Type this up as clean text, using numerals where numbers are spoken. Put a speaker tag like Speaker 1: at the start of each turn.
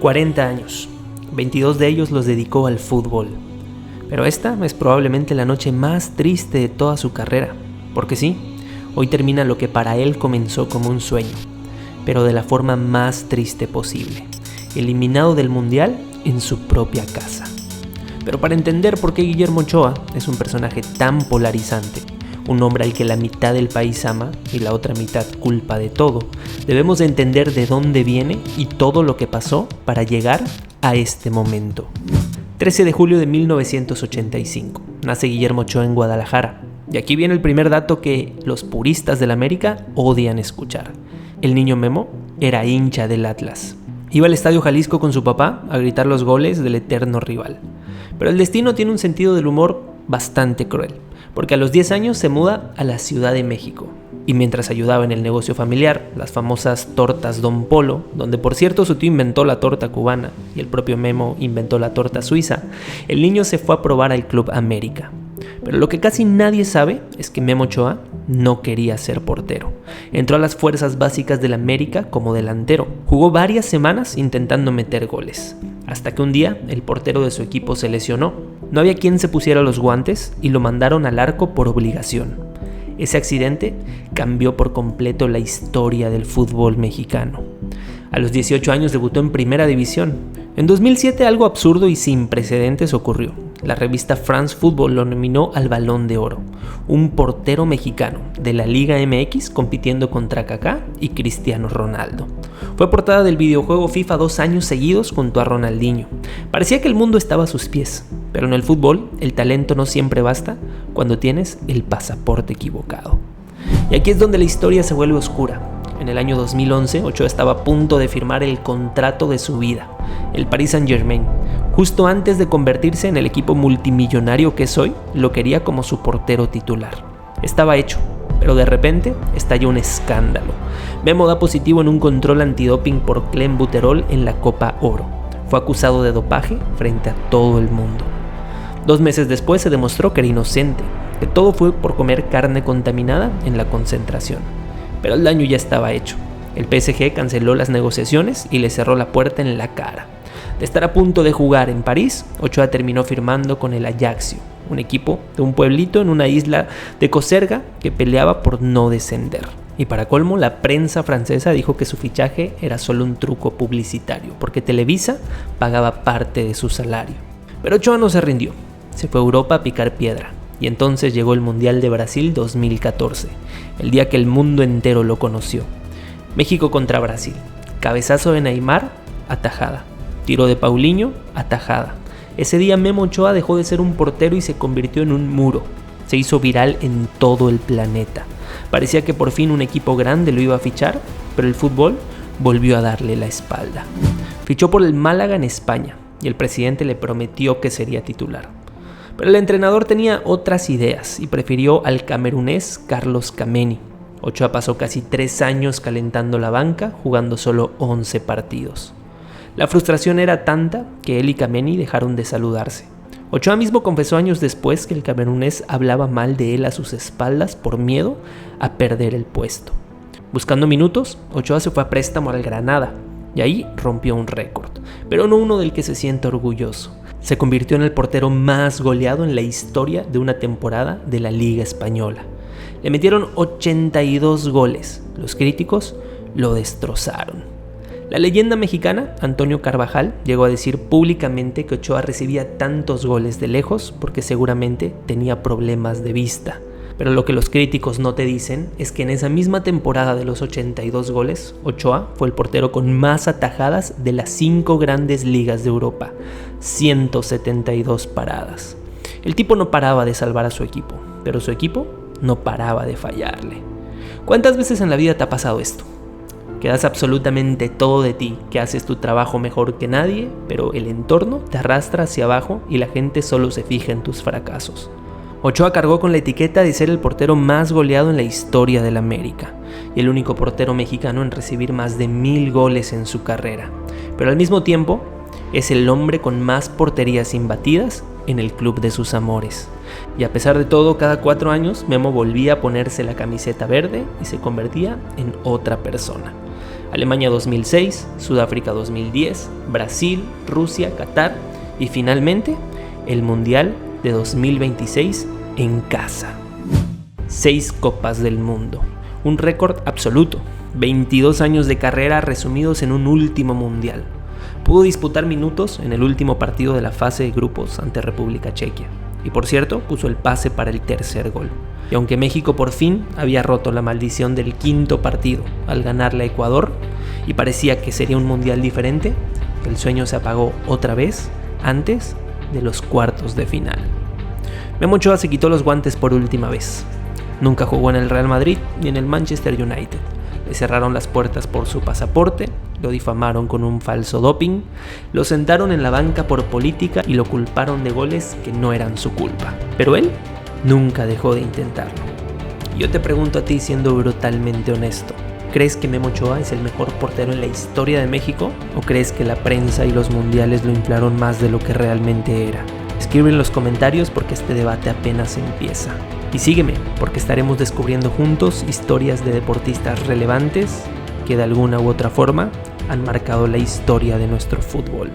Speaker 1: 40 años, 22 de ellos los dedicó al fútbol. Pero esta es probablemente la noche más triste de toda su carrera, porque sí, hoy termina lo que para él comenzó como un sueño, pero de la forma más triste posible, eliminado del Mundial en su propia casa. Pero para entender por qué Guillermo Ochoa es un personaje tan polarizante, un hombre al que la mitad del país ama y la otra mitad culpa de todo, debemos de entender de dónde viene y todo lo que pasó para llegar a este momento. 13 de julio de 1985, nace Guillermo Ochoa en Guadalajara. Y aquí viene el primer dato que los puristas del América odian escuchar. El niño Memo era hincha del Atlas. Iba al Estadio Jalisco con su papá a gritar los goles del eterno rival. Pero el destino tiene un sentido del humor bastante cruel, porque a los 10 años se muda a la Ciudad de México. Y mientras ayudaba en el negocio familiar, las famosas tortas Don Polo, donde por cierto su tío inventó la torta cubana y el propio Memo inventó la torta suiza, el niño se fue a probar al Club América. Pero lo que casi nadie sabe es que Memo Ochoa no quería ser portero. Entró a las fuerzas básicas del América como delantero. Jugó varias semanas intentando meter goles, hasta que un día el portero de su equipo se lesionó. No había quien se pusiera los guantes y lo mandaron al arco por obligación. Ese accidente cambió por completo la historia del fútbol mexicano. A los 18 años debutó en Primera División. En 2007 algo absurdo y sin precedentes ocurrió. La revista France Football lo nominó al Balón de Oro. Un portero mexicano de la Liga MX compitiendo contra Kaká y Cristiano Ronaldo. Fue portada del videojuego FIFA 2 años seguidos junto a Ronaldinho. Parecía que el mundo estaba a sus pies, pero en el fútbol el talento no siempre basta cuando tienes el pasaporte equivocado. Y aquí es donde la historia se vuelve oscura. En el año 2011, Ochoa estaba a punto de firmar el contrato de su vida, el Paris Saint-Germain. Justo antes de convertirse en el equipo multimillonario que es hoy, lo quería como su portero titular. Estaba hecho, pero de repente estalló un escándalo. Memo da positivo en un control antidoping por clenbuterol en la Copa Oro. Fue acusado de dopaje frente a todo el mundo. 2 meses después se demostró que era inocente, que todo fue por comer carne contaminada en la concentración. Pero el daño ya estaba hecho. El PSG canceló las negociaciones y le cerró la puerta en la cara. De estar a punto de jugar en París, Ochoa terminó firmando con el Ajaccio, un equipo de un pueblito en una isla de Coserga que peleaba por no descender. Y para colmo, la prensa francesa dijo que su fichaje era solo un truco publicitario, porque Televisa pagaba parte de su salario. Pero Ochoa no se rindió, se fue a Europa a picar piedra. Y entonces llegó el Mundial de Brasil 2014, el día que el mundo entero lo conoció. México contra Brasil, cabezazo de Neymar, atajada. Tiro de Paulinho, atajada. Ese día Memo Ochoa dejó de ser un portero y se convirtió en un muro. Se hizo viral en todo el planeta. Parecía que por fin un equipo grande lo iba a fichar, pero el fútbol volvió a darle la espalda. Fichó por el Málaga en España y el presidente le prometió que sería titular. Pero el entrenador tenía otras ideas y prefirió al camerunés Carlos Kameni. Ochoa pasó casi 3 años calentando la banca, jugando solo 11 partidos. La frustración era tanta que él y Kameni dejaron de saludarse. Ochoa mismo confesó años después que el camerunés hablaba mal de él a sus espaldas por miedo a perder el puesto. Buscando minutos, Ochoa se fue a préstamo al Granada y ahí rompió un récord, pero no uno del que se siente orgulloso. Se convirtió en el portero más goleado en la historia de una temporada de la Liga Española. Le metieron 82 goles. Los críticos lo destrozaron. La leyenda mexicana, Antonio Carvajal, llegó a decir públicamente que Ochoa recibía tantos goles de lejos porque seguramente tenía problemas de vista. Pero lo que los críticos no te dicen es que en esa misma temporada de los 82 goles, Ochoa fue el portero con más atajadas de las 5 grandes ligas de Europa, 172 paradas. El tipo no paraba de salvar a su equipo, pero su equipo no paraba de fallarle. ¿Cuántas veces en la vida te ha pasado esto? Que das absolutamente todo de ti, que haces tu trabajo mejor que nadie, pero el entorno te arrastra hacia abajo y la gente solo se fija en tus fracasos. Ochoa cargó con la etiqueta de ser el portero más goleado en la historia del América y el único portero mexicano en recibir más de 1000 goles en su carrera. Pero al mismo tiempo, es el hombre con más porterías imbatidas en el club de sus amores. Y a pesar de todo, cada 4 años Memo volvía a ponerse la camiseta verde y se convertía en otra persona. Alemania 2006, Sudáfrica 2010, Brasil, Rusia, Qatar y finalmente el Mundial de 2026 en casa. 6 Copas del Mundo, un récord absoluto, 22 años de carrera resumidos en un último Mundial. Pudo disputar minutos en el último partido de la fase de grupos ante República Checa. Y por cierto, puso el pase para el tercer gol. Y aunque México por fin había roto la maldición del quinto partido al ganarle a Ecuador, y parecía que sería un mundial diferente, el sueño se apagó otra vez antes de los cuartos de final. Memo Ochoa se quitó los guantes por última vez. Nunca jugó en el Real Madrid ni en el Manchester United. Le cerraron las puertas por su pasaporte, lo difamaron con un falso doping, lo sentaron en la banca por política y lo culparon de goles que no eran su culpa. Pero él nunca dejó de intentarlo. Yo te pregunto a ti, siendo brutalmente honesto, ¿crees que Memo Ochoa es el mejor portero en la historia de México? ¿O crees que la prensa y los mundiales lo inflaron más de lo que realmente era? Escribe en los comentarios porque este debate apenas empieza. Y sígueme, porque estaremos descubriendo juntos historias de deportistas relevantes que de alguna u otra forma han marcado la historia de nuestro fútbol.